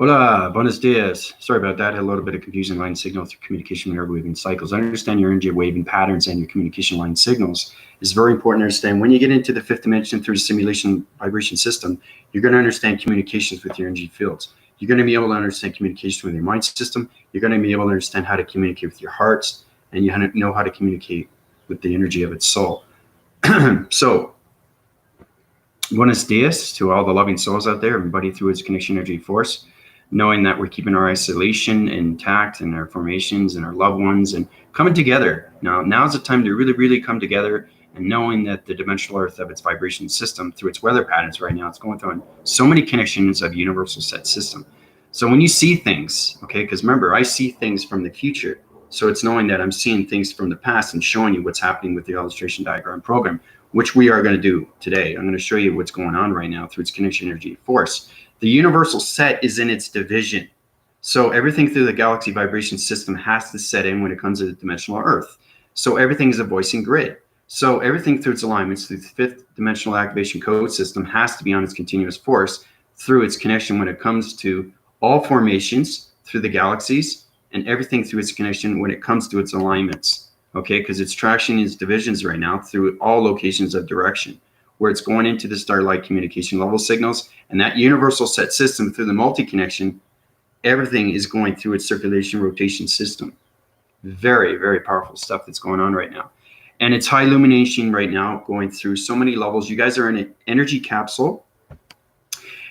Hola, buenos dias. Sorry about that. I had a little bit of confusion line signal through communication nerve waving cycles. Understand your energy waving patterns and your communication line signals is very important to understand. When you get into the fifth dimension through the simulation vibration system, you're going to understand communications with your energy fields. You're going to be able to understand communication with your mind system. You're going to be able to understand how to communicate with your hearts, and you know how to communicate with the energy of its soul. So, buenos dias to all the loving souls out there, everybody through its connection energy force. Knowing that we're keeping our isolation intact and our formations and our loved ones and coming together. Now's the time to really come together, and knowing that the dimensional earth of its vibration system through its weather patterns right now, it's going through so many connections of universal set system. So when you see things, okay, because remember, I see things from the future. So it's knowing that I'm seeing things from the past and showing you what's happening with the illustration diagram program, which we are going to do today. I'm going to show you what's going on right now through its connection energy force. The universal set is in its division. So everything through the galaxy vibration system has to set in when it comes to the dimensional earth. So everything is a voicing grid. So everything through its alignments through the fifth dimensional activation code system has to be on its continuous force through its connection when it comes to all formations through the galaxies, and everything through its connection when it comes to its alignments. Okay, because it's tracking its divisions right now through all locations of direction, where it's going into the starlight communication level signals, and that universal set system through the multi-connection, everything is going through its circulation rotation system. Very powerful stuff that's going on right now. And it's high illumination right now, going through so many levels. You guys are in an energy capsule,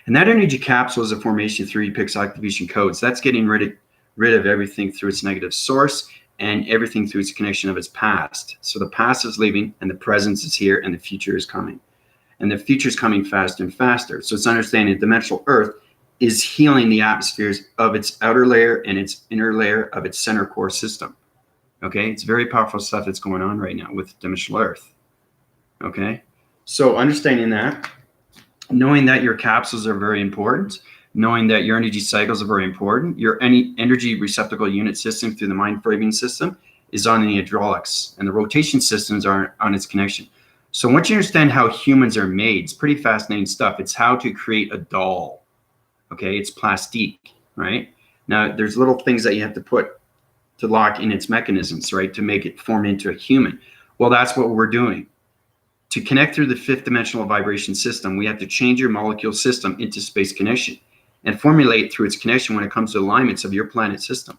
and that energy capsule is a formation through EPIX activation codes. That's getting rid of everything through its negative source and everything through its connection of its past. So the past is leaving, and the present is here, and the future is coming. And the future is coming faster and faster. So it's understanding the dimensional earth is healing the atmospheres of its outer layer and its inner layer of its center core system. Okay, it's very powerful stuff that's going on right now with dimensional earth. Okay, so understanding that, knowing that your capsules are very important, knowing that your energy cycles are very important, your energy receptacle unit system through the mind framing system is on the hydraulics, and the rotation systems are on its connection. So once you understand how humans are made, it's pretty fascinating stuff. It's how to create a doll. Okay, it's plastique, right? Now, there's little things that you have to put to lock in its mechanisms, right, to make it form into a human. Well, that's what we're doing. To connect through the fifth dimensional vibration system, we have to change your molecule system into space connection and formulate through its connection when it comes to alignments of your planet system.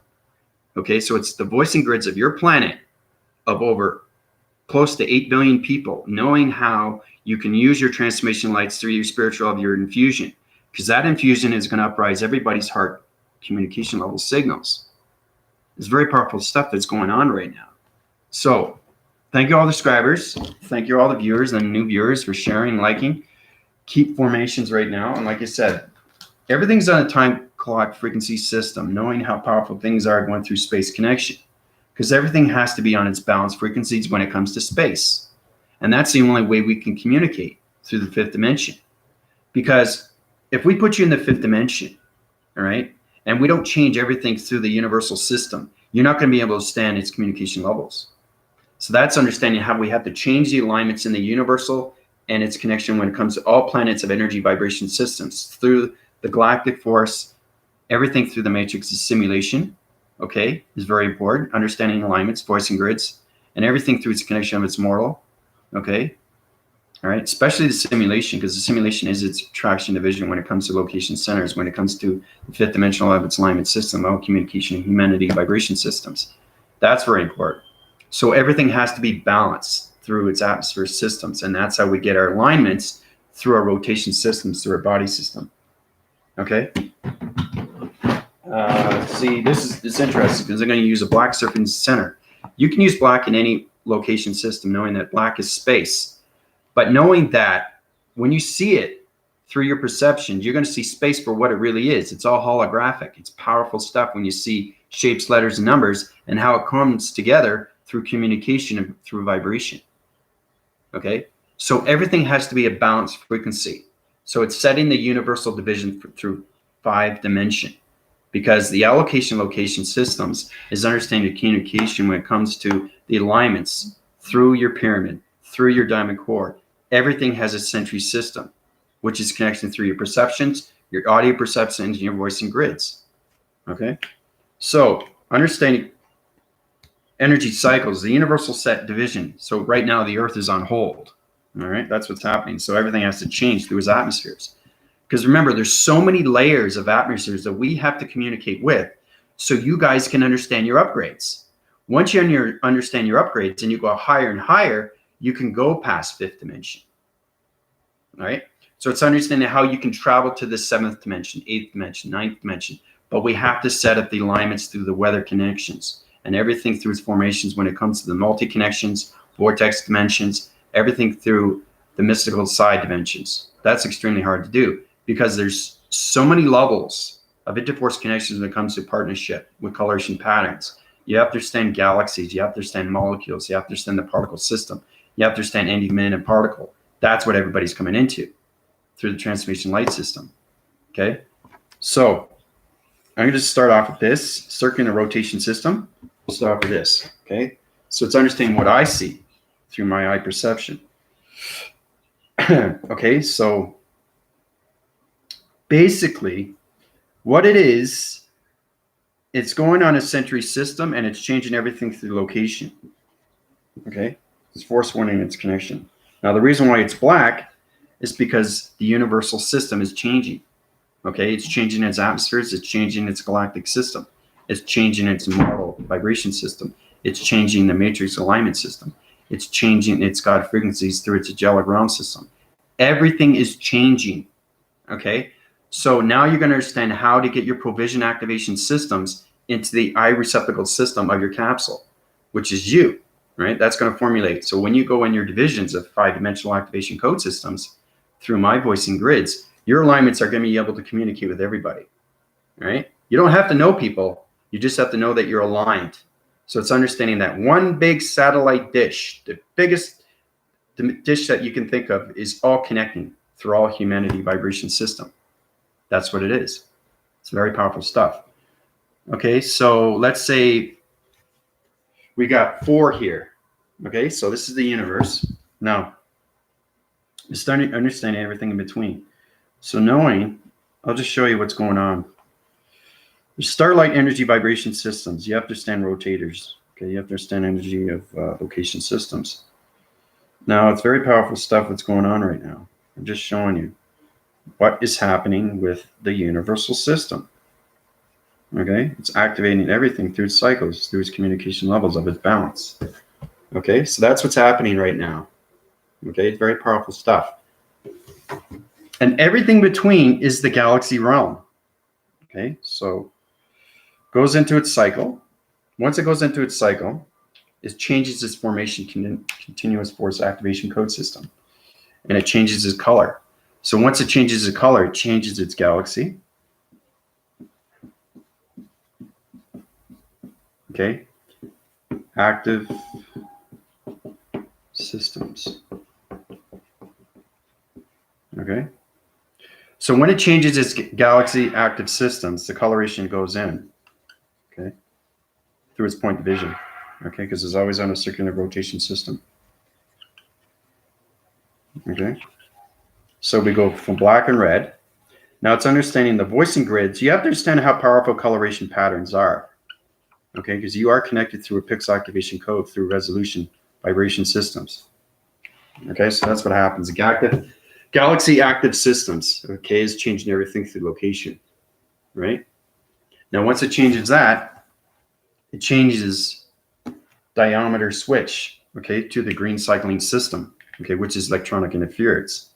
Okay, so it's the voicing grids of your planet of over close to 8 billion people, knowing how you can use your transformation lights through your spiritual of your infusion, because that infusion is going to uprise everybody's heart communication level signals. It's very powerful stuff that's going on right now. So thank you all the subscribers. Thank you all the viewers and new viewers for sharing, liking. Keep formations right now. And like I said, everything's on a time clock frequency system, knowing how powerful things are going through space connection, because everything has to be on its balanced frequencies when it comes to space. And that's the only way we can communicate through the fifth dimension. Because if we put you in the fifth dimension, all right, and we don't change everything through the universal system, you're not going to be able to stand its communication levels. So that's understanding how we have to change the alignments in the universal and its connection when it comes to all planets of energy vibration systems through the galactic force, everything through the matrix is simulation, okay, is very important. Understanding alignments, voicing grids, and everything through its connection of its mortal, okay, all right, especially the simulation, because the simulation is its attraction division when it comes to location centers, when it comes to the fifth dimensional of its alignment system, all communication, humanity, vibration systems. That's very important. So everything has to be balanced through its atmosphere systems, and that's how we get our alignments through our rotation systems, through our body system. Okay. See, this is interesting because I'm going to use a black surfing center. You can use black in any location system, knowing that black is space, but knowing that when you see it through your perceptions, you're going to see space for what it really is. It's all holographic. It's powerful stuff when you see shapes, letters, and numbers, and how it comes together through communication and through vibration. Okay, so everything has to be a balanced frequency. So it's setting the universal division through 5 dimension, because the allocation location systems is understanding communication when it comes to the alignments through your pyramid, through your diamond core. Everything has a sentry system, which is connection through your perceptions, your audio perceptions, and your voicing grids. Okay, so understanding energy cycles, the universal set division. So right now the Earth is on hold. All right, that's what's happening. So everything has to change through its atmospheres. Because remember, there's so many layers of atmospheres that we have to communicate with, so you guys can understand your upgrades. Once you understand your upgrades and you go higher and higher, you can go past fifth dimension. All right. So it's understanding how you can travel to the seventh dimension, eighth dimension, ninth dimension. But we have to set up the alignments through the weather connections and everything through its formations when it comes to the multi-connections, vortex dimensions, everything through the mystical side dimensions. That's extremely hard to do because there's so many levels of interforce connections when it comes to partnership with coloration patterns. You have to understand galaxies. You have to understand molecules. You have to understand the particle system. You have to understand independent particle. That's what everybody's coming into through the transformation light system. Okay, so I'm going to start off with this circular rotation system. We'll start off with this. Okay, so it's understanding what I see through my eye perception. Okay, so basically what it is, it's going on a century system and it's changing everything through location. Okay, it's force warning its connection. Now the reason why it's black is because the universal system is changing. Okay, it's changing its atmospheres, it's changing its galactic system, it's changing its model vibration system, it's changing the matrix alignment system, it's changing its God frequencies through its angelic realm system. Everything is changing. Okay, so now you're going to understand how to get your provision activation systems into the eye receptacle system of your capsule, which is you, right? That's going to formulate. So when you go in your divisions of 5-dimensional activation code systems through my voicing grids, your alignments are going to be able to communicate with everybody, right? You don't have to know people. You just have to know that you're aligned. So it's understanding that one big satellite dish, the biggest dish that you can think of, is all connecting through all humanity vibration system. That's what it is. It's very powerful stuff. Okay, so let's say we got 4 here. Okay, so this is the universe. Now, just understanding everything in between. So knowing, I'll just show you what's going on. There's starlight energy vibration systems. You have to understand rotators. Okay, you have to understand energy of location systems. Now, it's very powerful stuff that's going on right now. I'm just showing you what is happening with the universal system. Okay, it's activating everything through its cycles, through its communication levels of its balance. Okay, so that's what's happening right now. Okay, it's very powerful stuff. And everything between is the galaxy realm. Okay, so goes into its cycle. Once it goes into its cycle, it changes its formation continuous force activation code system. And it changes its color. So once it changes its color, it changes its galaxy. Okay, active systems. Okay, so when it changes its galaxy active systems, the coloration goes in. Okay, through its point division. Okay, because it's always on a circular rotation system. Okay, so we go from black and red. Now it's understanding the voicing grids. You have to understand how powerful coloration patterns are. Okay, because you are connected through a pixel activation code through resolution vibration systems. Okay, so that's what happens. The galaxy active systems, okay, is changing everything through location, right? Now, once it changes that, it changes diameter switch, okay, to the green cycling system, okay, which is electronic interference.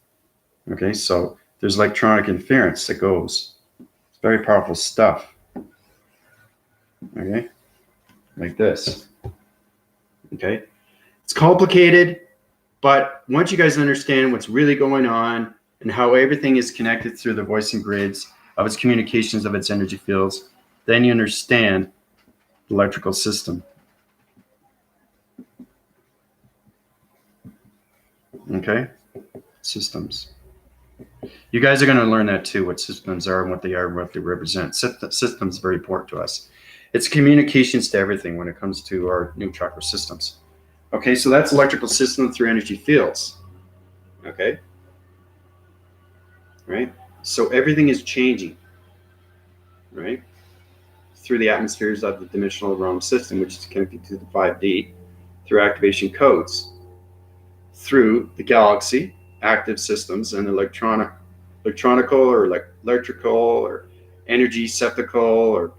Okay, so there's electronic interference that goes. It's very powerful stuff. Okay, like this. Okay, it's complicated, but once you guys understand what's really going on and how everything is connected through the voicing grids of its communications of its energy fields, then you understand the electrical system. Okay, systems. You guys are going to learn that too, what systems are and what they are and what they represent. Systems are very important to us. It's communications to everything when it comes to our new chakra systems. Okay, so that's electrical system through energy fields. Okay, right? So everything is changing, right? Through the atmospheres of the dimensional realm system, which is connected to the 5D, through activation codes, through the galaxy, active systems, and electronical or electrical or energy sceptical or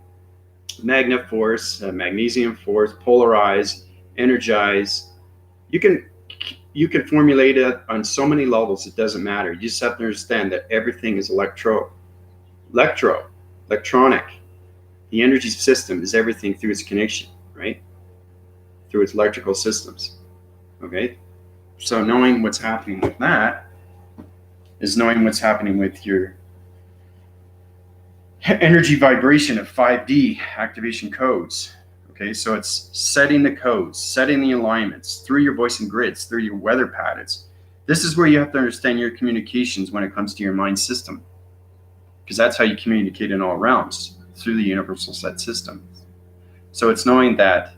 magnet force, magnesium force, polarize, energize. You can formulate it on so many levels. It doesn't matter. You just have to understand that everything is electronic. The energy system is everything through its connection, right? Through its electrical systems. Okay. So knowing what's happening with that is knowing what's happening with your energy vibration of 5D activation codes. Okay, so it's setting the codes, setting the alignments through your voice and grids, through your weather patterns. This is where you have to understand your communications when it comes to your mind system, because that's how you communicate in all realms, through the universal set system. So it's knowing that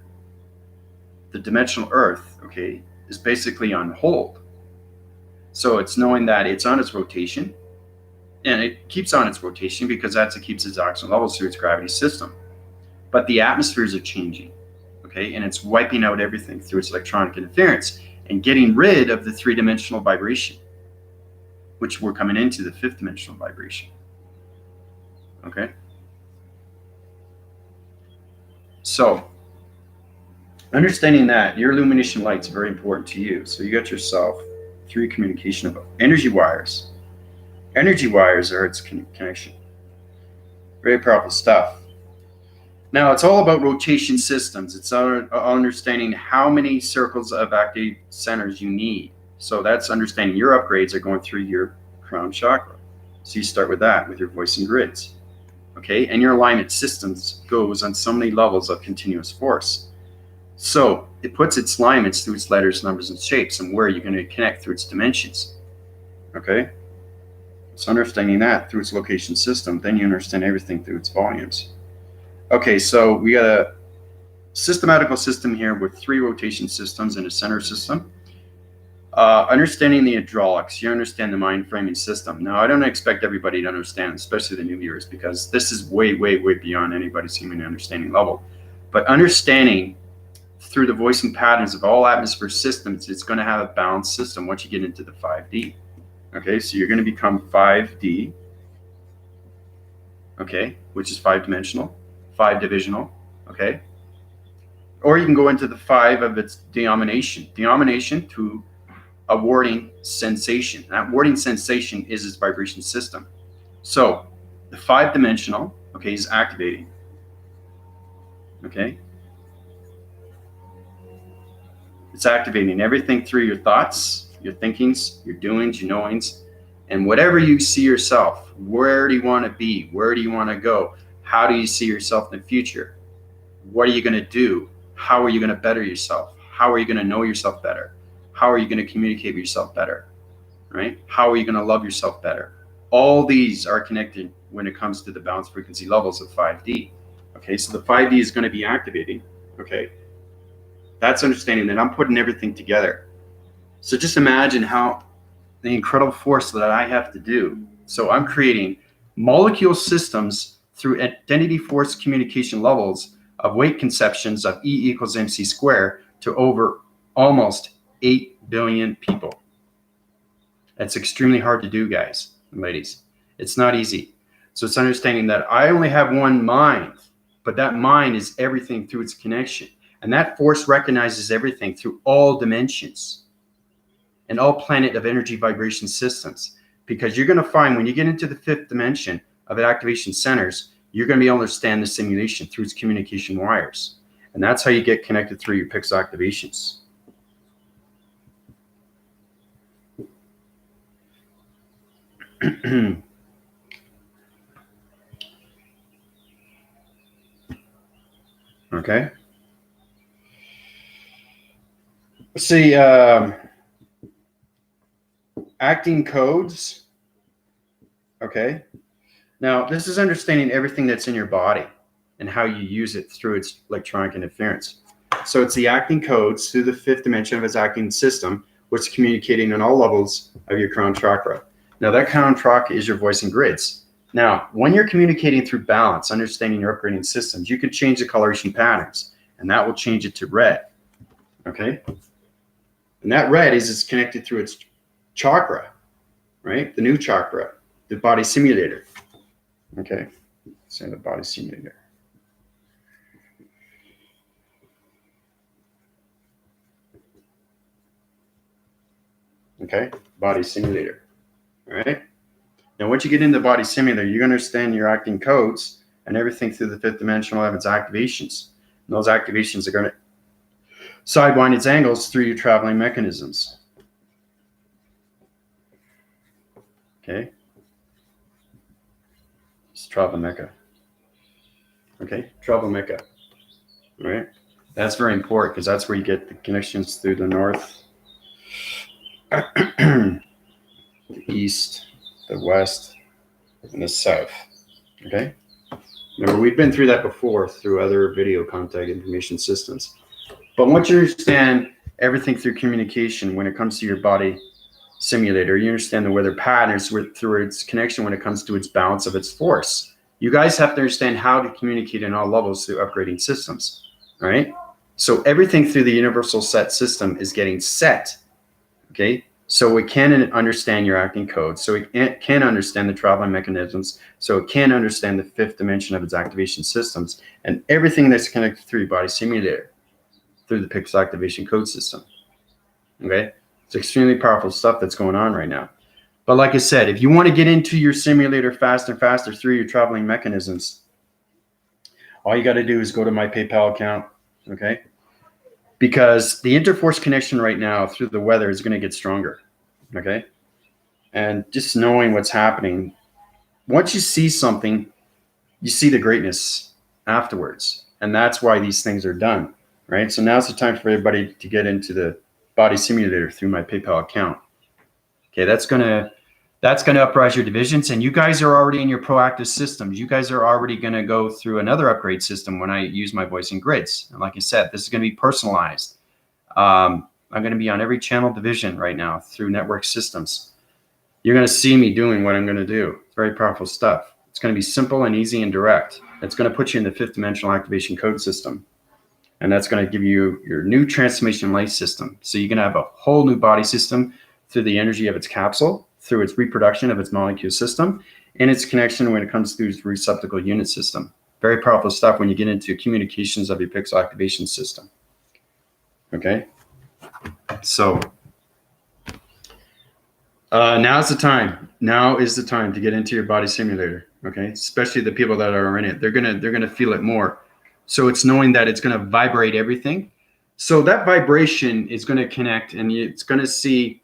the dimensional Earth, okay, is basically on hold. So it's knowing that it's on its rotation, and it keeps on its rotation because that's what keeps its oxygen levels through its gravity system. But the atmospheres are changing, okay, and it's wiping out everything through its electronic interference and getting rid of the three-dimensional vibration, which we're coming into the fifth-dimensional vibration, okay? So understanding that your illumination light is very important to you. So you got yourself through communication of energy wires. Energy wires are its connection. Very powerful stuff. Now, it's all about rotation systems. It's understanding how many circles of active centers you need. So that's understanding your upgrades are going through your crown chakra. So you start with that, with your voice and grids. Okay, and your alignment systems goes on so many levels of continuous force. So it puts its alignments through its letters, numbers, and shapes, and where you're going to connect through its dimensions. Okay, so understanding that through its location system, then you understand everything through its volumes. Okay, so we got a systematical system here with 3 rotation systems and a center system. Understanding the hydraulics, you understand the mind framing system. Now, I don't expect everybody to understand, especially the new viewers, because this is way, way, way beyond anybody's human understanding level. But understanding through the voicing patterns of all atmosphere systems, it's going to have a balanced system once you get into the 5D. Okay, so you're going to become 5D, okay, which is 5-dimensional. 5-divisional, okay? Or you can go into the 5 of its denomination. Denomination to a warding sensation. That warding sensation is its vibration system. So the 5-dimensional, okay, is activating, okay? It's activating everything through your thoughts, your thinkings, your doings, your knowings, and whatever you see yourself. Where do you want to be? Where do you want to go? How do you see yourself in the future? What are you going to do? How are you going to better yourself? How are you going to know yourself better? How are you going to communicate with yourself better? Right? How are you going to love yourself better? All these are connected when it comes to the balanced frequency levels of 5D. Okay, so the 5D is going to be activating. Okay, that's understanding that I'm putting everything together. So just imagine how the incredible force that I have to do. So I'm creating molecule systems through identity force communication levels of weight conceptions of E equals mc squared to over almost 8 billion people. That's extremely hard to do, guys and ladies. It's not easy. So it's understanding that I only have one mind, but that mind is everything through its connection. And that force recognizes everything through all dimensions and all planet of energy vibration systems. Because you're going to find when you get into the 5th dimension of activation centers, you're going to be able to understand the simulation through its communication wires. And that's how you get connected through your PIX activations. Okay. Let's see. Acting codes. Okay. Now, this is understanding everything that's in your body and how you use it through its electronic interference. So it's the acting codes through the 5th dimension of its acting system, which is communicating on all levels of your crown chakra. Now that crown track is your voicing grids. Now, when you're communicating through balance, understanding your upgrading systems, you can change the coloration patterns, and that will change it to red. Okay? And that red is connected through its chakra, right? The new chakra, the body simulator. Okay? Say the body simulator. Okay? Body simulator. All right? Now, once you get into the body simulator, you understand your acting codes and everything through the fifth dimensional of its activations. And those activations are going to sidewind its angles through your traveling mechanisms. Okay? It's travel mecha. Okay? Travel mecha. All right? That's very important because that's where you get the connections through the north, the east, the west, and the south. Okay? Remember, we've been through that before through other video contact information systems. But once you understand everything through communication when it comes to your body simulator, you understand the weather patterns through its connection when it comes to its balance of its force. You guys have to understand how to communicate in all levels through upgrading systems. All right? So everything through the universal set system is getting set. Okay? So it can understand your acting code. So it can understand the traveling mechanisms. So it can understand the fifth dimension of its activation systems and everything that's connected through your body simulator through the pixel activation code system. Okay? It's extremely powerful stuff that's going on right now. But like I said, if you want to get into your simulator faster and faster through your traveling mechanisms, all you got to do is go to my PayPal account. Okay? Because the interforce connection right now through the weather is going to get stronger. Okay? And just knowing what's happening, once you see something, you see the greatness afterwards. And that's why these things are done. Right? So now's the time for everybody to get into the body simulator through my PayPal account. Okay, that's gonna uprise your divisions, and you guys are already in your proactive systems. You guys are already gonna go through another upgrade system when I use my voicing grids. And like I said, this is gonna be personalized. I'm gonna be on every channel division right now through network systems. You're gonna see me doing what I'm gonna do. It's very powerful stuff. It's gonna be simple and easy and direct. It's gonna put you in the fifth dimensional activation code system. And that's going to give you your new transformation light system. So you're going to have a whole new body system through the energy of its capsule, through its reproduction of its molecule system, and its connection when it comes to its receptacle unit system. Very powerful stuff when you get into communications of your pixel activation system. Okay? So now's the time. Now is the time to get into your body simulator. Okay? Especially the people that are in it. They're gonna feel it more. So it's knowing that it's going to vibrate everything. So that vibration is going to connect, and it's going to see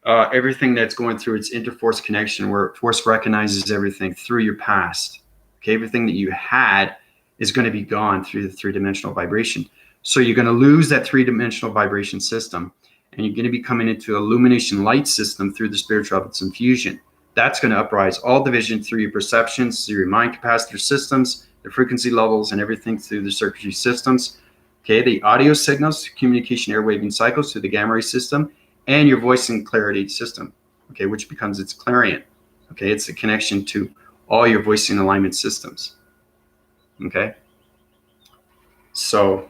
everything that's going through its interforce connection, where force recognizes everything through your past. Okay, everything that you had is going to be gone through the three-dimensional vibration. So you're going to lose that three-dimensional vibration system, and you're going to be coming into illumination light system through the spiritual of its infusion. That's going to uprise all division through your perceptions, through your mind capacitor systems, the frequency levels, and everything through the circuitry systems. Okay, the audio signals, communication airwaving cycles through the gamma ray system, and your voicing clarity system. Okay, which becomes its clarion. Okay, it's a connection to all your voicing alignment systems. Okay, so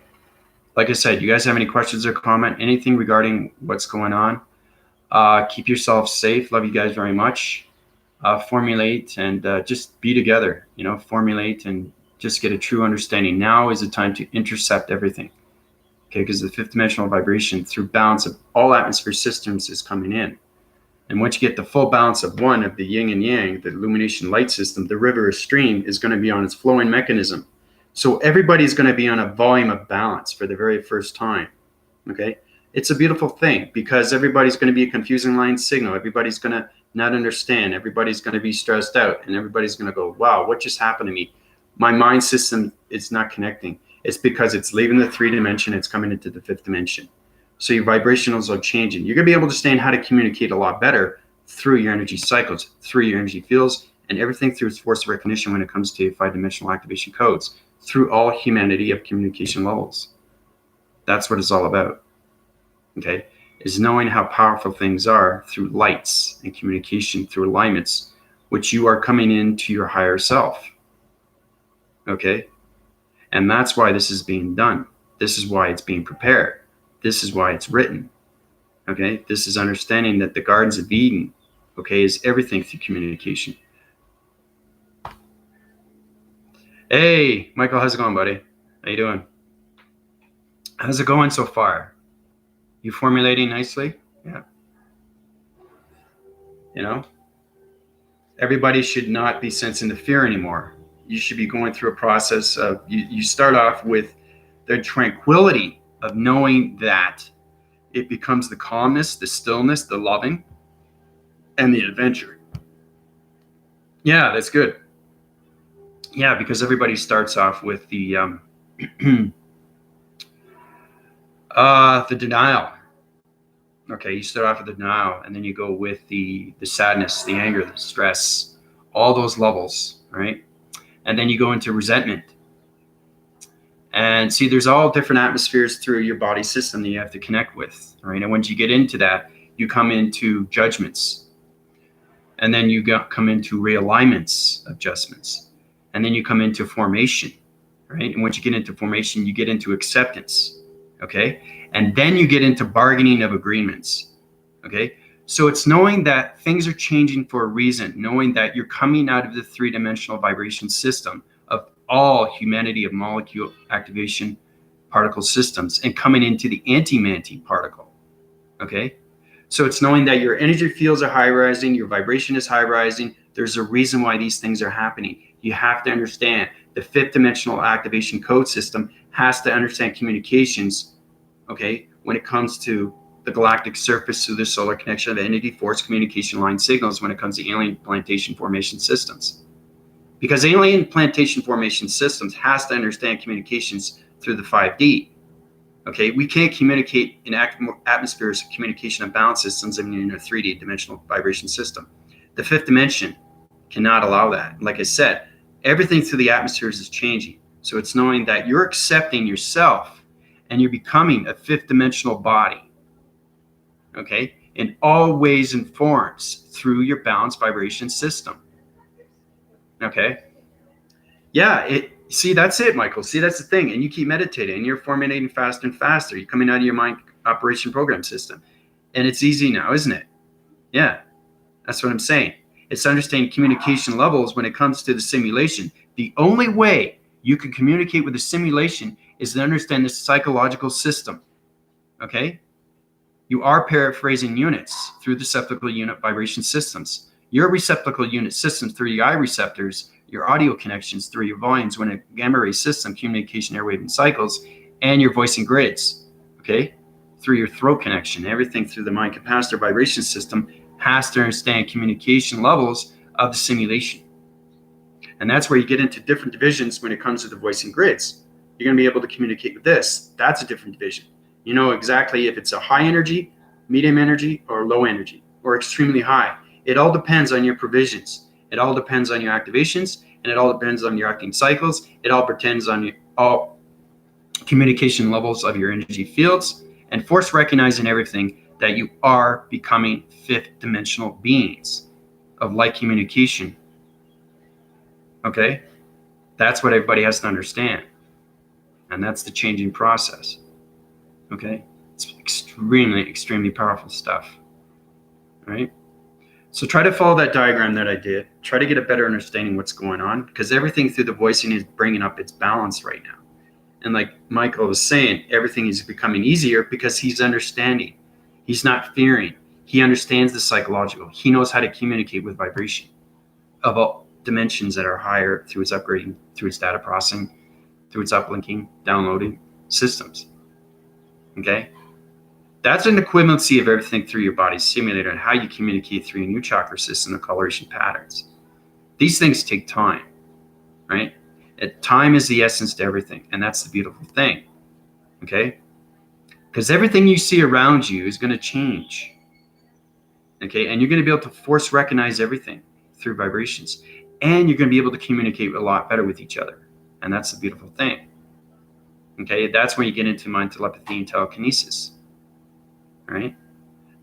like I said, you guys have any questions or comment, anything regarding what's going on? Keep yourself safe. Love you guys very much. Formulate and just be together. You know, formulate and just get a true understanding. Now is the time to intercept everything. Okay, because the fifth dimensional vibration through balance of all atmosphere systems is coming in. And once you get the full balance of one of the yin and yang, the illumination light system, the river or stream is going to be on its flowing mechanism. So everybody's going to be on a volume of balance for the very first time. Okay, it's a beautiful thing because everybody's going to be a confusing line signal. Everybody's going to not understand. Everybody's going to be stressed out, and everybody's going to go, wow, what just happened to me? My mind system is not connecting. It's because it's leaving the three dimension. It's coming into the fifth dimension. So your vibrationals are changing. You're going to be able to understand how to communicate a lot better through your energy cycles, through your energy fields, and everything through its force of recognition when it comes to five-dimensional activation codes, through all humanity of communication levels. That's what it's all about. Okay? is knowing how powerful things are through lights and communication through alignments, which you are coming into your higher self. Okay? And that's why this is being done. This is why it's being prepared. This is why it's written. Okay? This is understanding that the Gardens of Eden, okay, is everything through communication. Hey, Michael, how's it going, buddy? How you doing? How's it going so far? You formulating nicely? Yeah. You know, everybody should not be sensing the fear anymore. You should be going through a process of, you start off with the tranquility of knowing that it becomes the calmness, the stillness, the loving, and the adventure. Yeah, that's good. Yeah, because everybody starts off with the the denial. Okay, you start off with the denial, and then you go with the sadness, the anger, the stress, all those levels, right? And then you go into resentment. And see, there's all different atmospheres through your body system that you have to connect with, right? And once you get into that, you come into judgments. And then you come into realignments, adjustments. And then you come into formation, right? And once you get into formation, you get into acceptance, okay? And then you get into bargaining of agreements, okay? So it's knowing that things are changing for a reason, knowing that you're coming out of the three-dimensional vibration system of all humanity of molecule activation particle systems and coming into the anti-manti particle, okay? So it's knowing that your energy fields are high rising, your vibration is high rising. There's a reason why these things are happening. You have to understand the fifth dimensional activation code system has to understand communications, okay, when it comes to the galactic surface through the solar connection of entity force communication line signals when it comes to alien plantation formation systems. Because alien plantation formation systems has to understand communications through the 5D. Okay, we can't communicate in atmospheres of communication and balance systems in a 3D dimensional vibration system. The fifth dimension cannot allow that. Like I said, everything through the atmospheres is changing. So it's knowing that you're accepting yourself and you're becoming a fifth dimensional body, okay, in all ways and forms through your balanced vibration system. Okay. Yeah, see, that's it, Michael. See, that's the thing. And you keep meditating and you're formulating faster and faster. You're coming out of your mind operation program system. And it's easy now, isn't it? Yeah, that's what I'm saying. It's understanding communication levels when it comes to the simulation. The only way you can communicate with the simulation is to understand the psychological system. Okay? You are paraphrasing units through the receptacle unit vibration systems. Your receptacle unit systems through your eye receptors, your audio connections through your volumes when a gamma ray system, communication, airwave, and cycles, and your voicing grids, okay? Through your throat connection, everything through the mind capacitor vibration system has to understand communication levels of the simulation. And that's where you get into different divisions when it comes to the voicing grids. You're going to be able to communicate with this. That's a different division. You know exactly if it's a high energy, medium energy, or low energy, or extremely high. It all depends on your provisions. It all depends on your activations, and it all depends on your acting cycles. It all depends on your all communication levels of your energy fields, and force recognizing everything that you are becoming fifth dimensional beings of light communication. Okay? That's what everybody has to understand. And that's the changing process. Okay? It's extremely, extremely powerful stuff. Right? So try to follow that diagram that I did. Try to get a better understanding what's going on, because everything through the voicing is bringing up its balance right now. And like Michael was saying, everything is becoming easier because he's understanding. He's not fearing. He understands the psychological. He knows how to communicate with vibration of all dimensions that are higher through its upgrading, through its data processing, through its uplinking, downloading systems. Okay? That's an equivalency of everything through your body simulator and how you communicate through your new chakra system, the coloration patterns. These things take time, right? Time is the essence to everything, and that's the beautiful thing, okay? Because everything you see around you is going to change, okay? And you're going to be able to force recognize everything through vibrations, and you're going to be able to communicate a lot better with each other, and that's the beautiful thing, okay? That's when you get into mind telepathy and telekinesis. Right?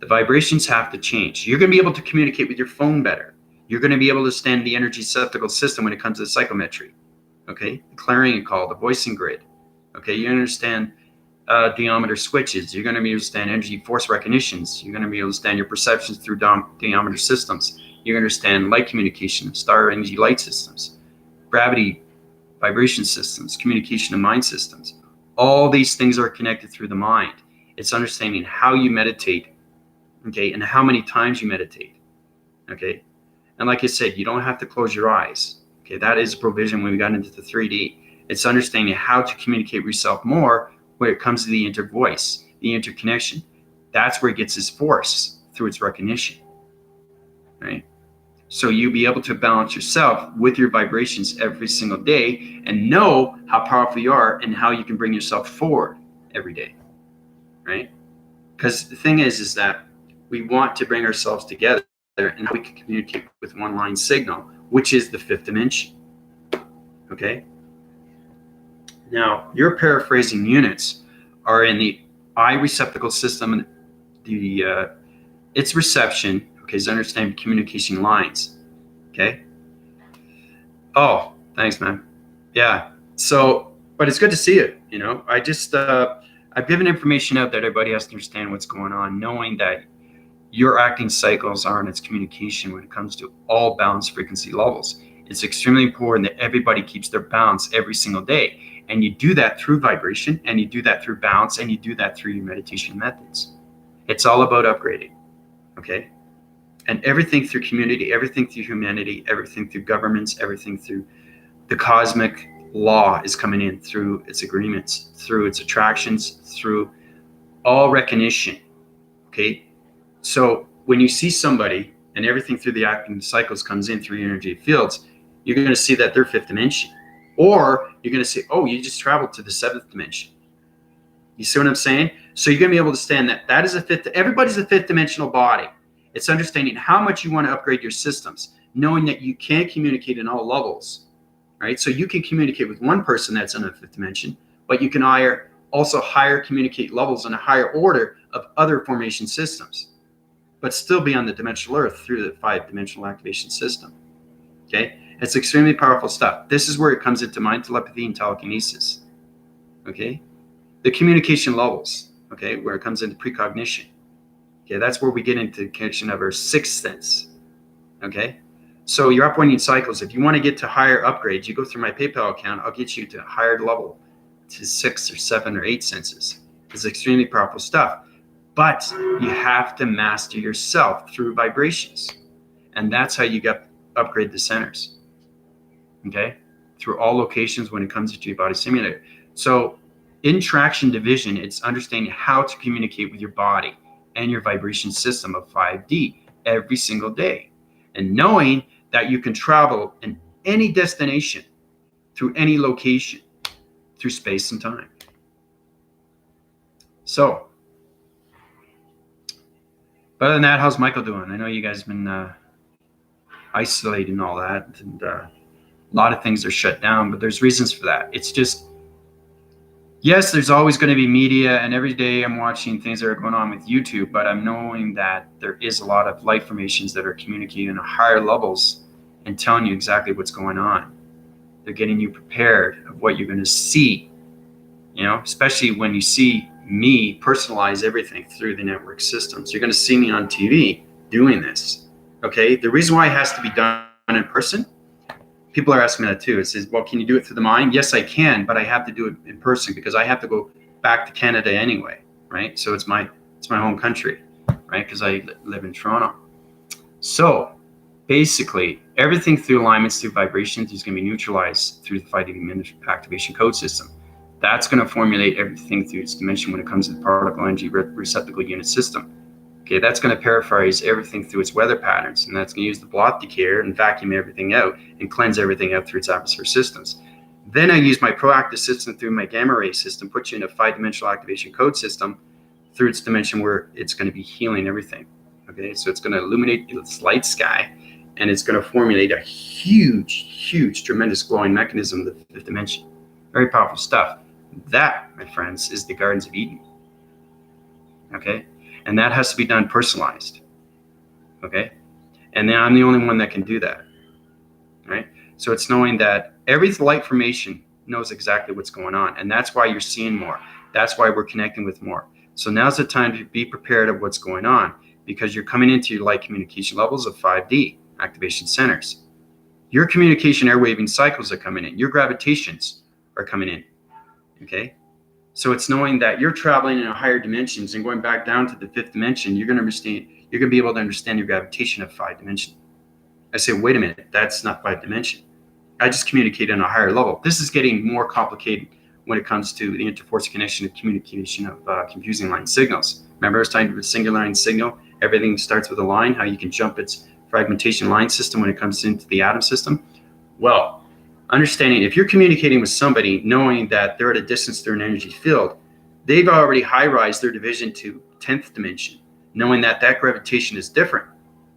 The vibrations have to change. You're going to be able to communicate with your phone better. You're going to be able to understand the energy receptacle system when it comes to psychometry. Okay, the clarion call, the voicing grid. Okay, you understand diameter switches. You're going to be able to understand energy force recognitions. You're going to be able to understand your perceptions through diameter systems. You understand light communication, star energy light systems, gravity vibration systems, communication and mind systems. All these things are connected through the mind. It's understanding how you meditate, okay, and how many times you meditate, okay. And like I said, you don't have to close your eyes. Okay, that is provision when we got into the 3D. It's understanding how to communicate with yourself more when it comes to the intervoice, the interconnection. That's where it gets its force, through its recognition, right? So you'll be able to balance yourself with your vibrations every single day and know how powerful you are and how you can bring yourself forward every day, right? Because the thing is that we want to bring ourselves together and how we can communicate with one line signal, which is the fifth dimension, okay? Now, your paraphrasing units are in the eye receptacle system, its reception, okay, is understanding communication lines, okay? Oh, thanks, man. Yeah, so, but it's good to see it, you know? I've given information out that everybody has to understand what's going on, knowing that your acting cycles are in its communication when it comes to all balanced frequency levels. It's extremely important that everybody keeps their balance every single day. And you do that through vibration, and you do that through balance, and you do that through your meditation methods. It's all about upgrading, okay? And everything through community, everything through humanity, everything through governments, everything through the cosmic law is coming in through its agreements, through its attractions, through all recognition, okay? So when you see somebody and everything through the acting cycles comes in through energy fields, you're going to see that they're fifth dimension. Or you're going to say, oh, you just traveled to the seventh dimension. You see what I'm saying? So you're going to be able to understand that that is everybody's a fifth dimensional body. It's understanding how much you want to upgrade your systems, knowing that you can communicate in all levels, right? So you can communicate with one person that's in a fifth dimension, but you can also higher communicate levels in a higher order of other formation systems, but still be on the dimensional earth through the 5-dimensional activation system, okay? It's extremely powerful stuff. This is where it comes into mind telepathy and telekinesis, okay? The communication levels, okay, where it comes into precognition. Okay, that's where we get into the connection of our sixth sense, okay? So your upwinding cycles, if you want to get to higher upgrades, you go through my PayPal account, I'll get you to a higher level, to 6 or 7 or 8 senses. It's extremely powerful stuff. But you have to master yourself through vibrations. And that's how you upgrade the centers. Okay, through all locations when it comes to your body simulator. So in traction division, it's understanding how to communicate with your body and your vibration system of 5D every single day, and knowing that you can travel in any destination through any location through space and time. So, but other than that, how's Michael doing? I know you guys have been isolated and all that, and a lot of things are shut down, but there's reasons for that. It's just, yes, there's always going to be media, and every day I'm watching things that are going on with YouTube, but I'm knowing that there is a lot of light formations that are communicating at higher levels and telling you exactly what's going on. They're getting you prepared of what you're going to see, you know, especially when you see me personalize everything through the network systems. You're going to see me on TV doing this, okay? The reason why it has to be done in person, people are asking me that too. It says, well, can you do it through the mind? Yes, I can, but I have to do it in person because I have to go back to Canada anyway, right? So it's my home country, right? Because I live in Toronto. So basically, everything through alignments, through vibrations, is going to be neutralized through the 5D activation code system. That's going to formulate everything through its dimension when it comes to the particle energy receptacle unit system. Okay, that's going to paraphrase everything through its weather patterns, and that's going to use the blot decayer and vacuum everything out and cleanse everything out through its atmosphere systems. Then I use my proactive system through my gamma ray system, put you in a 5-dimensional activation code system through its dimension where it's going to be healing everything. Okay, so it's going to illuminate its light sky, and it's going to formulate a huge, tremendous glowing mechanism of the 5th dimension. Very powerful stuff. That, my friends, is the Gardens of Eden. Okay? And that has to be done personalized. Okay. And then I'm the only one that can do that. Right. So it's knowing that every light formation knows exactly what's going on. And that's why you're seeing more. That's why we're connecting with more. So now's the time to be prepared of what's going on, because you're coming into your light communication levels of 5D activation centers. Your communication airwaving cycles are coming in. Your gravitations are coming in. Okay. So it's knowing that you're traveling in a higher dimensions and going back down to the 5th dimension. You're going to understand. You're going to be able to understand your gravitation of 5 dimension. I say, wait a minute, that's not 5 dimension. I just communicate on a higher level. This is getting more complicated when it comes to the interforce connection and communication of confusing line signals. Remember, I was talking about a singular line signal. Everything starts with a line, how you can jump its fragmentation line system when it comes into the atom system. Well, understanding if you're communicating with somebody knowing that they're at a distance through an energy field, they've already high-rise their division to 10th dimension, knowing that that gravitation is different.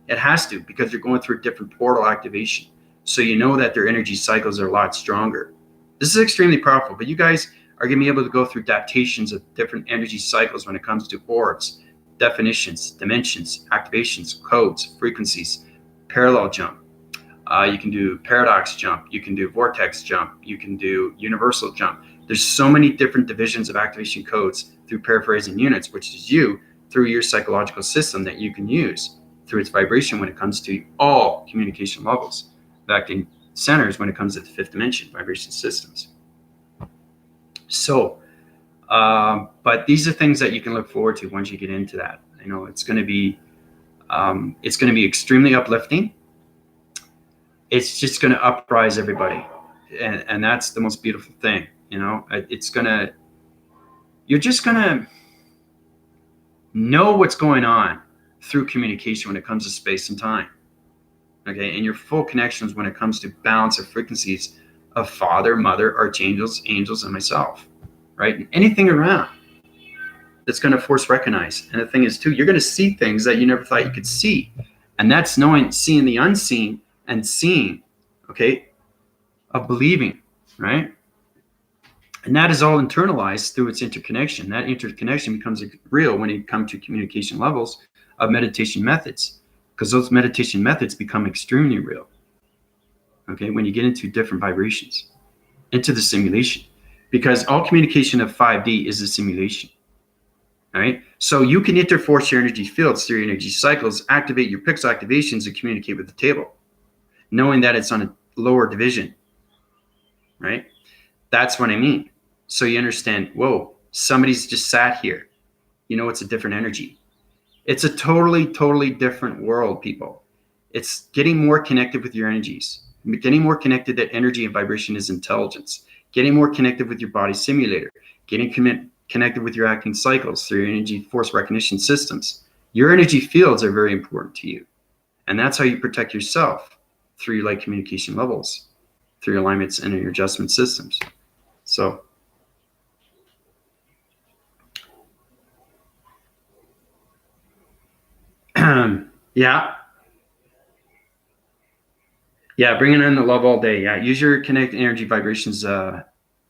It has to, because you're going through a different portal activation. So you know that their energy cycles are a lot stronger. This is extremely powerful, but you guys are going to be able to go through datations of different energy cycles when it comes to orbs, definitions, dimensions, activations, codes, frequencies, parallel jump. You can do paradox jump. You can do vortex jump. You can do universal jump. There's so many different divisions of activation codes through paraphrasing units, which is you through your psychological system that you can use through its vibration when it comes to all communication levels, acting centers when it comes to the 5th dimension vibration systems. So, but these are things that you can look forward to once you get into that. You know, it's going to be extremely uplifting. It's just going to uprise everybody, and that's the most beautiful thing. You know, you're just gonna know what's going on through communication when it comes to space and time. Okay, and your full connections when it comes to balance of frequencies of Father, Mother, archangels, angels, and myself, right? And anything around that's going to force recognize. And the thing is, too, you're going to see things that you never thought you could see. And that's seeing the unseen and seeing, okay, of believing, right? And that is all internalized through its interconnection. That interconnection becomes real when you come to communication levels of meditation methods, because those meditation methods become extremely real, okay, when you get into different vibrations, into the simulation, because all communication of 5D is a simulation, all right? So you can interforce your energy fields through your energy cycles, activate your pixel activations, and communicate with the table, knowing that it's on a lower division, right? That's what I mean. So you understand, whoa, somebody's just sat here. You know, it's a different energy. It's a totally, totally different world, people. It's getting more connected with your energies, getting more connected that energy and vibration is intelligence, getting more connected with your body simulator, getting connected with your acting cycles through your energy force recognition systems. Your energy fields are very important to you. And that's how you protect yourself through your light communication levels, through your alignments and your adjustment systems. So, yeah, bringing in the love all day. Yeah, use your connect energy vibrations,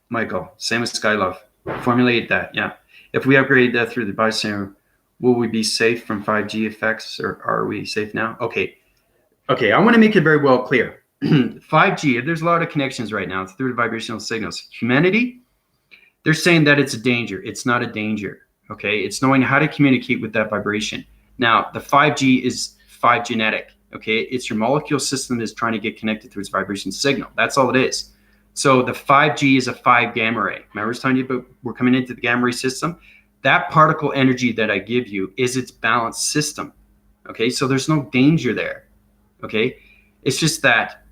Michael. Same as Sky Love. Formulate that. Yeah. If we upgrade that through the biocenter, will we be safe from 5G effects, or are we safe now? Okay. I want to make it very well clear. 5G, there's a lot of connections right now through the vibrational signals. Humanity, they're saying that it's a danger. It's not a danger. Okay. It's knowing how to communicate with that vibration. Now, the 5G is 5 genetic. Okay. It's your molecule system is trying to get connected through its vibration signal. That's all it is. So the 5G is a 5 gamma ray. Remember I was telling you about we're coming into the gamma ray system? That particle energy that I give you is its balanced system. Okay. So there's no danger there. Okay. It's just that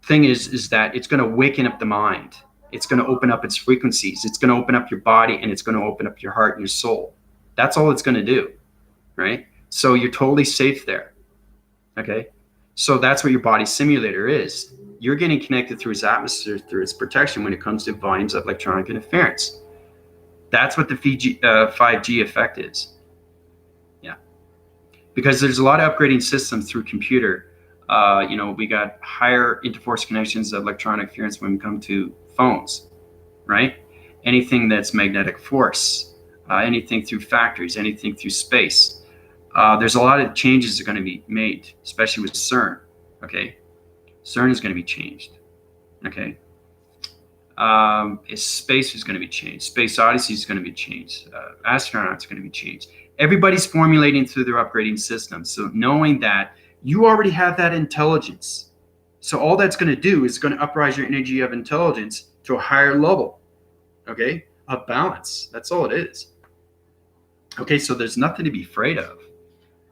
thing is that it's going to waken up the mind. It's going to open up its frequencies. It's going to open up your body, and it's going to open up your heart and your soul. That's all it's going to do, right? So you're totally safe there, okay? So that's what your body simulator is. You're getting connected through its atmosphere, through its protection when it comes to volumes of electronic interference. That's what the 5G effect is, yeah. Because there's a lot of upgrading systems through computer. We got higher interforce connections of electronic interference when we come to phones, right? Anything that's magnetic force, anything through factories, anything through space. There's a lot of changes that are going to be made, especially with CERN. Okay, CERN is going to be changed. Okay, space is going to be changed. Space Odyssey is going to be changed. Astronauts are going to be changed. Everybody's formulating through their upgrading system. So knowing that you already have that intelligence, so all that's going to do is going to uprise your energy of intelligence to a higher level. Okay, of balance. That's all it is. Okay, so there's nothing to be afraid of.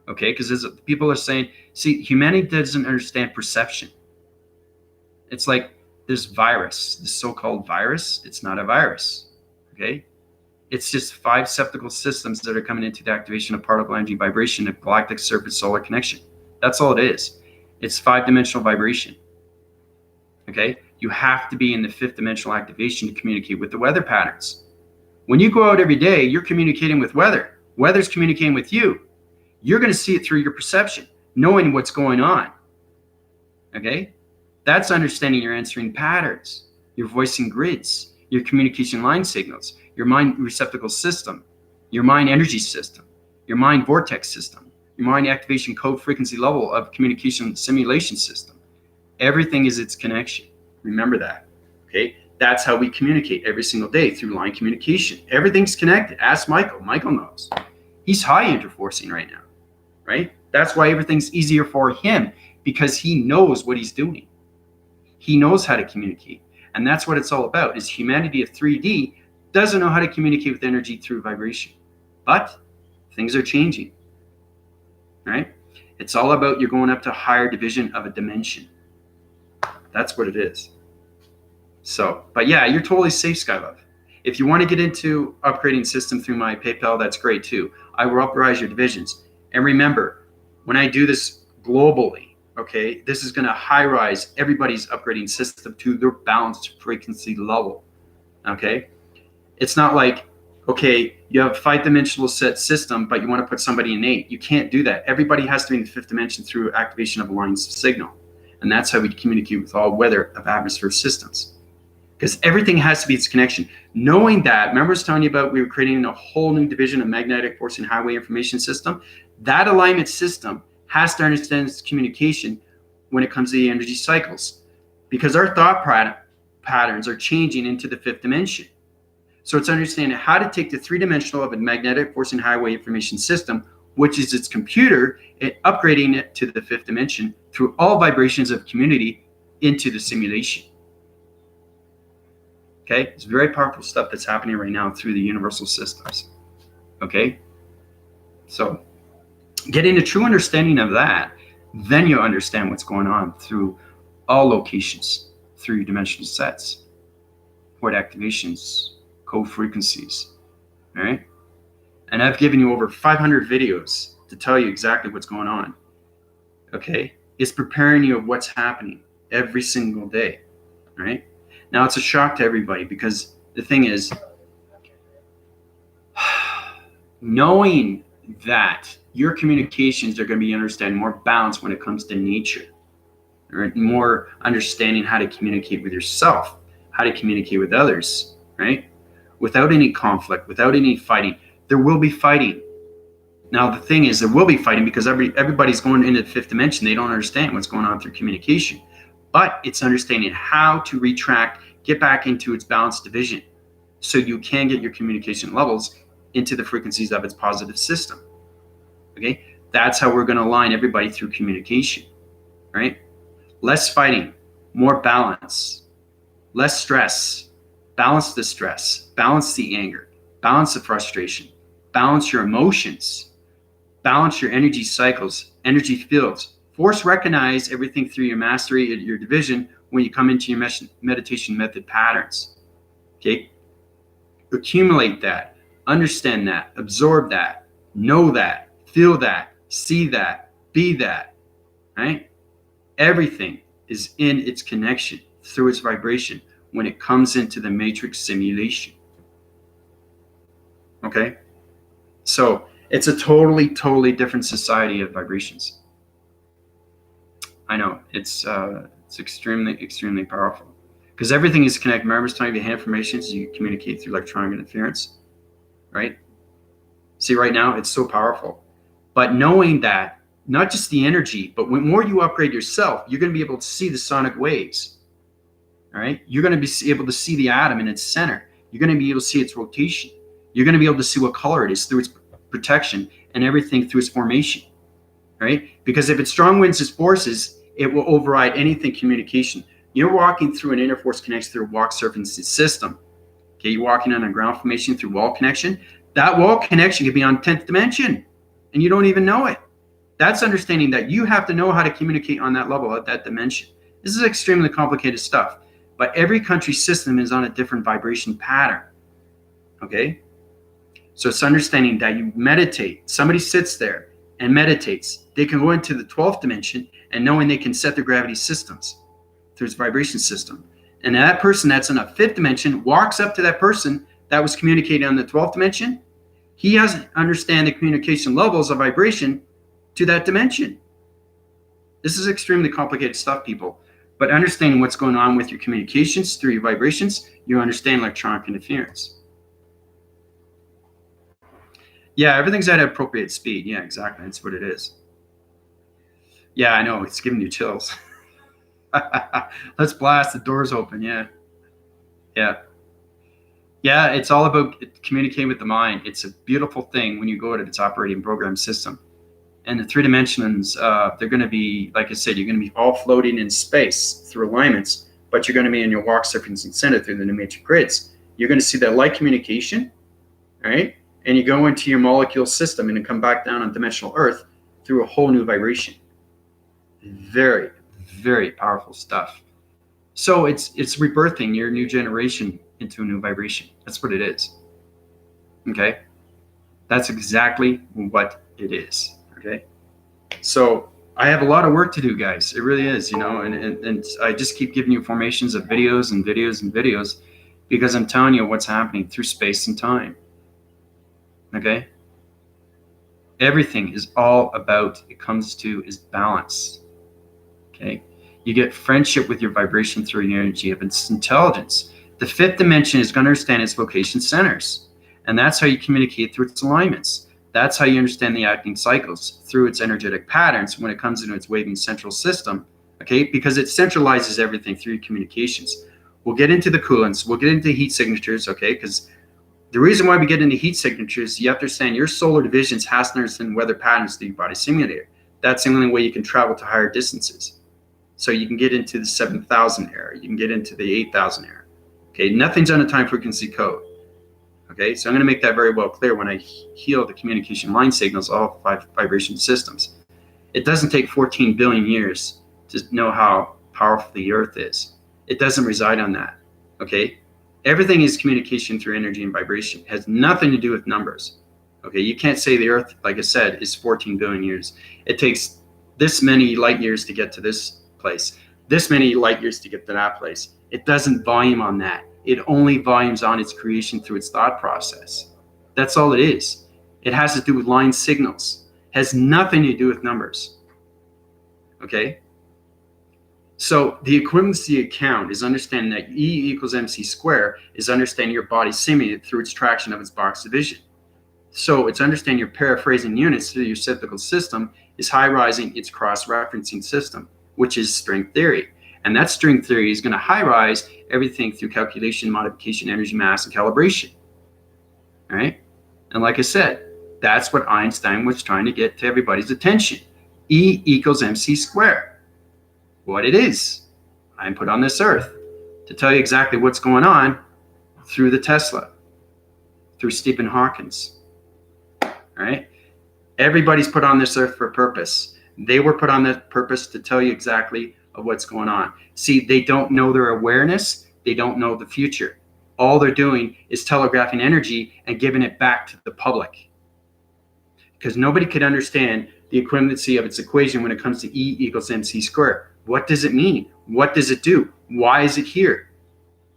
Okay, because people are saying, see, humanity doesn't understand perception. It's like this virus, this so-called virus. It's not a virus. Okay, it's just 5 septical systems that are coming into the activation of particle energy vibration of galactic surface solar connection. That's all it is. It's 5-dimensional vibration. Okay, you have to be in the 5th dimensional activation to communicate with the weather patterns. When you go out every day, you're communicating with weather. Weather's communicating with you. You're going to see it through your perception, knowing what's going on. Okay, that's understanding your answering patterns, your voicing grids, your communication line signals, your mind receptacle system, your mind energy system, your mind vortex system, your mind activation code frequency level of communication simulation system. Everything is its connection. Remember that. Okay, that's how we communicate every single day, through line communication. Everything's connected. Ask Michael. Michael knows. He's high interforcing right now, right? That's why everything's easier for him, because he knows what he's doing. He knows how to communicate. And that's what it's all about, is humanity of 3D doesn't know how to communicate with energy through vibration. But things are changing, right? It's all about you're going up to a higher division of a dimension. That's what it is. So, but yeah, you're totally safe, Skylove. If you want to get into upgrading system through my PayPal, that's great too. I will uprise your divisions. And remember, when I do this globally, okay, this is going to high rise everybody's upgrading system to their balanced frequency level. Okay, it's not like, okay, you have a 5-dimensional set system, but you want to put somebody in 8. You can't do that. Everybody has to be in the 5th dimension through activation of a line signal. And that's how we communicate with all weather of atmosphere systems. Because everything has to be its connection. Knowing that, remember I was telling you about we were creating a whole new division of magnetic force and highway information system? That alignment system has to understand its communication when it comes to the energy cycles. Because our thought patterns are changing into the 5th dimension. So it's understanding how to take the 3-dimensional of a magnetic force and highway information system, which is its computer, and upgrading it to the 5th dimension through all vibrations of community into the simulation. Okay, it's very powerful stuff that's happening right now through the universal systems. Okay, so getting a true understanding of that, then you'll understand what's going on through all locations, through your dimensional sets, port activations, code frequencies. All right, and I've given you over 500 videos to tell you exactly what's going on. Okay, it's preparing you of what's happening every single day. All right. Now, it's a shock to everybody, because the thing is, knowing that your communications are going to be understanding more balanced when it comes to nature, right? More understanding how to communicate with yourself, how to communicate with others, right? Without any conflict, without any fighting. There will be fighting. Now, the thing is, there will be fighting because everybody's going into the 5th dimension. They don't understand what's going on through communication. But it's understanding how to retract, get back into its balanced division, so you can get your communication levels into the frequencies of its positive system. Okay, that's how we're going to align everybody through communication, right? Less fighting, more balance, less stress, balance the stress, balance the anger, balance the frustration, balance your emotions, balance your energy cycles, energy fields. Force recognize everything through your mastery, your division, when you come into your meditation method patterns. Okay? Accumulate that, understand that, absorb that, know that, feel that, see that, be that, right? Everything is in its connection through its vibration when it comes into the matrix simulation. Okay? So it's a totally different society of vibrations. I know it's extremely powerful, because everything is connected. Remember, I was telling you the information, so you communicate through electronic interference, right? See, right now, it's so powerful. But knowing that, not just the energy, but when more you upgrade yourself, you're going to be able to see the sonic waves. All right? You're going to be able to see the atom in its center. You're going to be able to see its rotation. You're going to be able to see what color it is through its protection and everything through its formation. Right? Because if it's strong winds as forces, it will override anything communication. You're walking through an interforce connection through a walk surface system. Okay, you're walking on a ground formation through wall connection. That wall connection could be on 10th dimension, and you don't even know it. That's understanding that you have to know how to communicate on that level at that dimension. This is extremely complicated stuff, but every country's system is on a different vibration pattern. Okay, so it's understanding that you meditate. Somebody sits there and meditates. They can go into the 12th dimension and knowing they can set their gravity systems through its vibration system. And that person that's in a 5th dimension walks up to that person that was communicating on the 12th dimension. He doesn't understand the communication levels of vibration to that dimension. This is extremely complicated stuff, people. But understanding what's going on with your communications through your vibrations, you understand electronic interference. Yeah, everything's at appropriate speed. Yeah, exactly. That's what it is. Yeah, I know. It's giving you chills. Let's blast. The doors open. Yeah. It's all about communicating with the mind. It's a beautiful thing when you go to its operating program system. And the 3 dimensions, they're going to be, like I said, you're going to be all floating in space through alignments, but you're going to be in your walk surface and center through the pneumatic grids. You're going to see that light communication, all right? And you go into your molecule system and then come back down on dimensional Earth through a whole new vibration. Very, very powerful stuff. So it's rebirthing your new generation into a new vibration. That's what it is. Okay? That's exactly what it is. Okay? So I have a lot of work to do, guys. It really is, and I just keep giving you formations of videos and videos and videos because I'm telling you what's happening through space and time. Okay? Everything is all about, it comes to, is balance. Okay? You get friendship with your vibration through the energy of its intelligence. The 5th dimension is going to understand its location centers. And that's how you communicate through its alignments. That's how you understand the acting cycles through its energetic patterns when it comes into its waving central system. Okay? Because it centralizes everything through communications. We'll get into the coolants. We'll get into heat signatures. Okay? Because the reason why we get into heat signatures, you have to understand your solar divisions has to understand weather patterns through your body simulator. That's the only way you can travel to higher distances. So you can get into the 7,000 era. You can get into the 8,000 era. Okay, nothing's on a time frequency code. Okay, so I'm going to make that very well clear when I heal the communication line signals, all 5 vibration systems. It doesn't take 14 billion years to know how powerful the Earth is. It doesn't reside on that. Okay, everything is communication through energy and vibration. It has nothing to do with numbers. Okay, you can't say the Earth, like I said, is 14 billion years. It takes this many light years to get to this place, this many light years to get to that place. It doesn't volume on that. It only volumes on its creation through its thought process. That's all it is. It has to do with line signals. It has nothing to do with numbers. Okay? So the equivalency account is understanding that E equals MC squared is understanding your body simulated through its traction of its box division. So it's understanding your paraphrasing units through your cyclical system is high-rising its cross-referencing system, which is string theory. And that string theory is going to high-rise everything through calculation, modification, energy, mass, and calibration. All right? And like I said, that's what Einstein was trying to get to everybody's attention. E equals MC squared. What it is. I'm put on this earth to tell you exactly what's going on through the Tesla, through Stephen Hawkins. All right? Everybody's put on this earth for a purpose. They were put on that purpose to tell you exactly of what's going on. See, they don't know their awareness. They don't know the future. All they're doing is telegraphing energy and giving it back to the public. Because nobody could understand the equivalency of its equation when it comes to E equals MC squared. What does it mean? What does it do? Why is it here?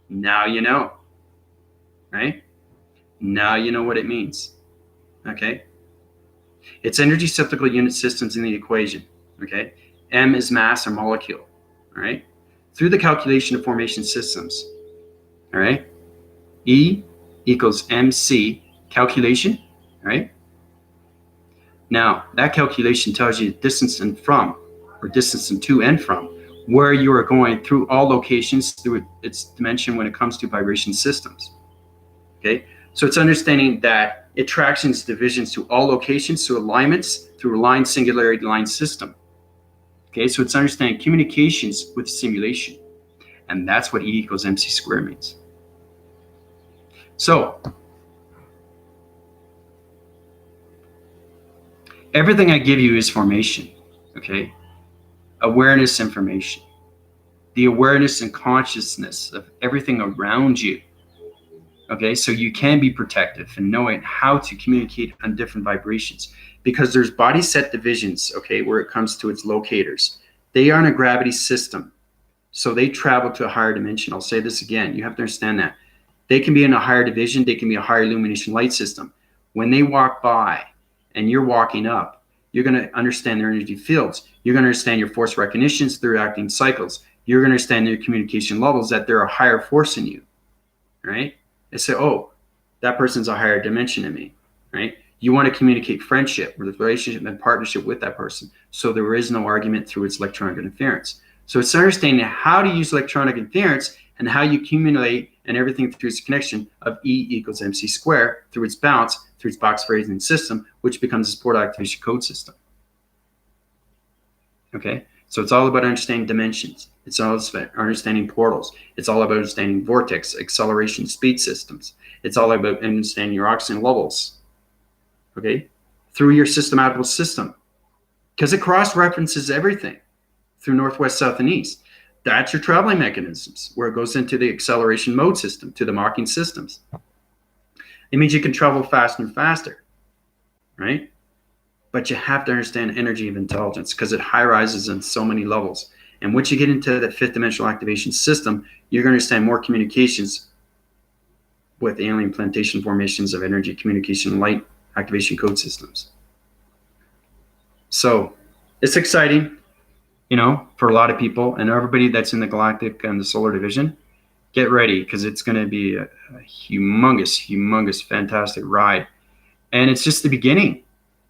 Now you know. Right? Now you know what it means. Okay? It's energy cyclical unit systems in the equation. Okay? M is mass or molecule. All right? Through the calculation of formation systems. All right? E equals MC calculation. All right? Now, that calculation tells you distance and from, or distance and to and from, where you are going through all locations through its dimension when it comes to vibration systems. Okay, so it's understanding that it tractions divisions to all locations, to alignments through a line singularity line system. Okay, so it's understanding communications with simulation, and that's what E equals MC squared means. So everything I give you is formation. Okay, awareness, information, the awareness and consciousness of everything around you. Okay, so you can be protective and knowing how to communicate on different vibrations, because there's body set divisions, okay, where it comes to its locators. They are in a gravity system, so they travel to a higher dimension. I'll say this again, you have to understand that. They can be in a higher division, they can be a higher illumination light system. When they walk by and you're walking up, you're going to understand their energy fields. You're going to understand your force recognitions through acting cycles. You're going to understand your communication levels, that they're a higher force in you, right? They say, oh, that person's a higher dimension than me, right? You want to communicate friendship, relationship, and partnership with that person, so there is no argument through its electronic interference. So it's understanding how to use electronic interference and how you accumulate and everything through its connection of E equals MC squared through its bounce, through its box phrasing system, which becomes a portal activation code system. Okay, so it's all about understanding dimensions. It's all about understanding portals. It's all about understanding vortex, acceleration, speed systems. It's all about understanding your oxygen levels, okay, through your systematical system, because it cross-references everything through northwest, south, and east. That's your traveling mechanisms, where it goes into the acceleration mode system, to the marking systems. It means you can travel faster and faster, right? But you have to understand energy of intelligence, because it high rises in so many levels. And once you get into the fifth dimensional activation system, you're going to understand more communications with alien plantation formations of energy, communication, light, activation code systems. So it's exciting, you know, for a lot of people, and everybody that's in the galactic and the solar division. Get ready, because it's going to be a humongous, fantastic ride. And it's just the beginning.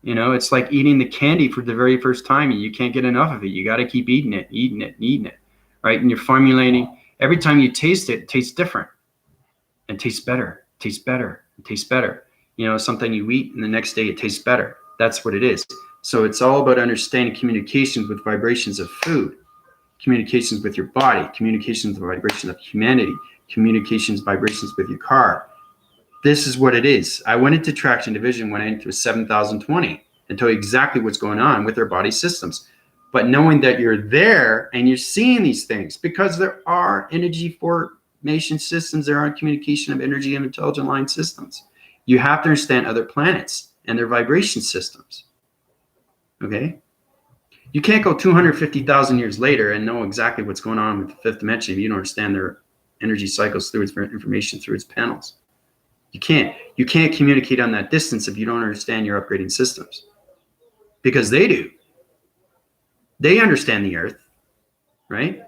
You know, it's like eating the candy for the very first time, and you can't get enough of it. You got to keep eating it, right? And you're formulating. Every time you taste it, it tastes different and tastes better. You know, something you eat and the next day it tastes better. That's what it is. So it's all about understanding communications with vibrations of food, communications with your body, communications with vibrations of humanity, communications, vibrations with your car. This is what it is. I went into traction division, went into a 7020 and tell you exactly what's going on with their body systems. But knowing that you're there and you're seeing these things, because there are energy formation systems, there are communication of energy and intelligent line systems. You have to understand other planets and their vibration systems. Okay? You can't go 250,000 years later and know exactly what's going on with the fifth dimension if you don't understand their energy cycles through its information, through its panels. You can't communicate on that distance if you don't understand your upgrading systems, because they do. They understand the Earth, right?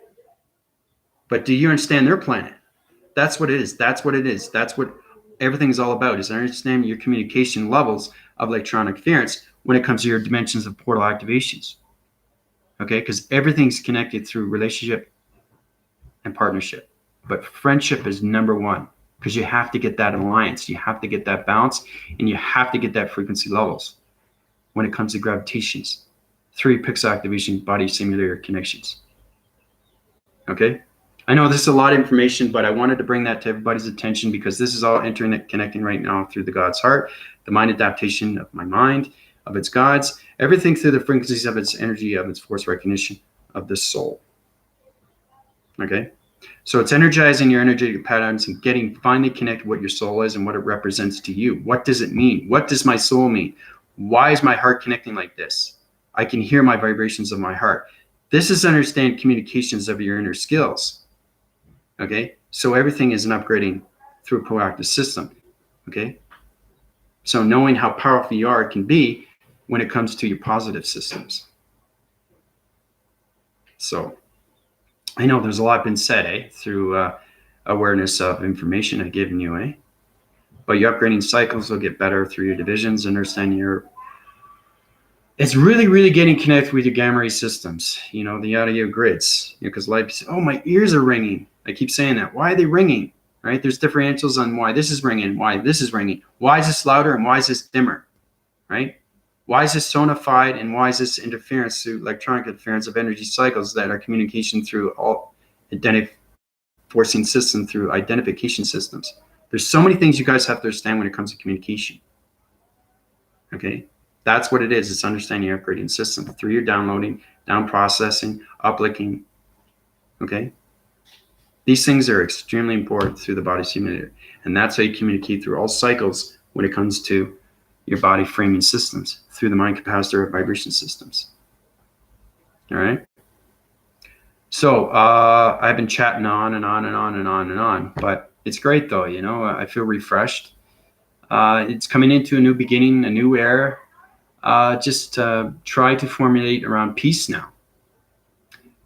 But do you understand their planet? That's what it is. That's what everything's all about, is understanding your communication levels of electronic interference when it comes to your dimensions of portal activations. Okay, because everything's connected through relationship and partnership. But friendship is number one, because you have to get that alliance, you have to get that balance, and you have to get that frequency levels when it comes to gravitations, 3 pixel activation, body simulator connections. Okay, I know this is a lot of information, but I wanted to bring that to everybody's attention, because this is all internet connecting right now through the God's heart, the mind adaptation of my mind, of its gods, everything through the frequencies of its energy, of its force recognition of the soul. Okay, so it's energizing your energetic patterns and getting finally connected what your soul is and what it represents to you. What does it mean? What does my soul mean? Why is my heart connecting like this? I can hear my vibrations of my heart. This is understand communications of your inner skills. Okay, so everything is an upgrading through a proactive system. Okay, so knowing how powerful you are can be when it comes to your positive systems. So I know there's a lot been said, through awareness of information I've given you, but your upgrading cycles will get better through your divisions, understanding your it's really, really getting connected with your gamma ray systems, the audio grids, because life, oh, my ears are ringing. I keep saying that. Why are they ringing? Right? There's differentials on why this is ringing, why this is ringing. Why is this louder and why is this dimmer? Right? Why is this sonified and why is this interference through electronic interference of energy cycles that are communication through all forcing system through identification systems? There's so many things you guys have to understand when it comes to communication. Okay? That's what it is. It's understanding your operating system through your downloading, down processing, uplinking. Okay? These things are extremely important through the body simulator. And that's how you communicate through all cycles when it comes to your body framing systems, through the mind capacitor vibration systems. All right? So I've been chatting on and on and on and on and on, but it's great though, I feel refreshed. It's coming into a new beginning, a new era. Just try to formulate around peace now.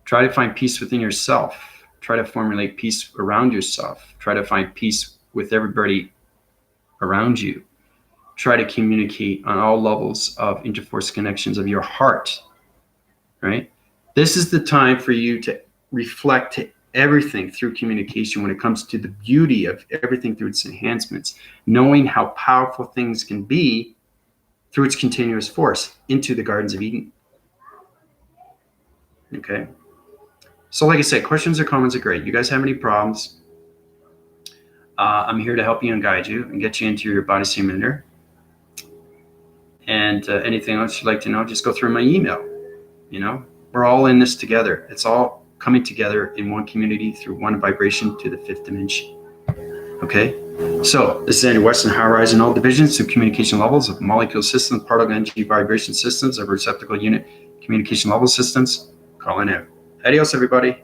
Try to find peace within yourself. Try to formulate peace around yourself. Try to find peace with everybody around you. Try to communicate on all levels of interforce connections of your heart, right? This is the time for you to reflect everything through communication when it comes to the beauty of everything through its enhancements, knowing how powerful things can be through its continuous force into the Gardens of Eden. Okay. So like I said, questions or comments are great. You guys have any problems? I'm here to help you and guide you and get you into your body simulator. And anything else you'd like to know, just go through my email. We're all in this together. It's all coming together in one community through one vibration to the fifth dimension. Okay? So this is Andrew Weston, how rising all divisions to communication levels of molecule systems, particle energy vibration systems, of receptacle unit communication level systems. Calling out. Adios, everybody.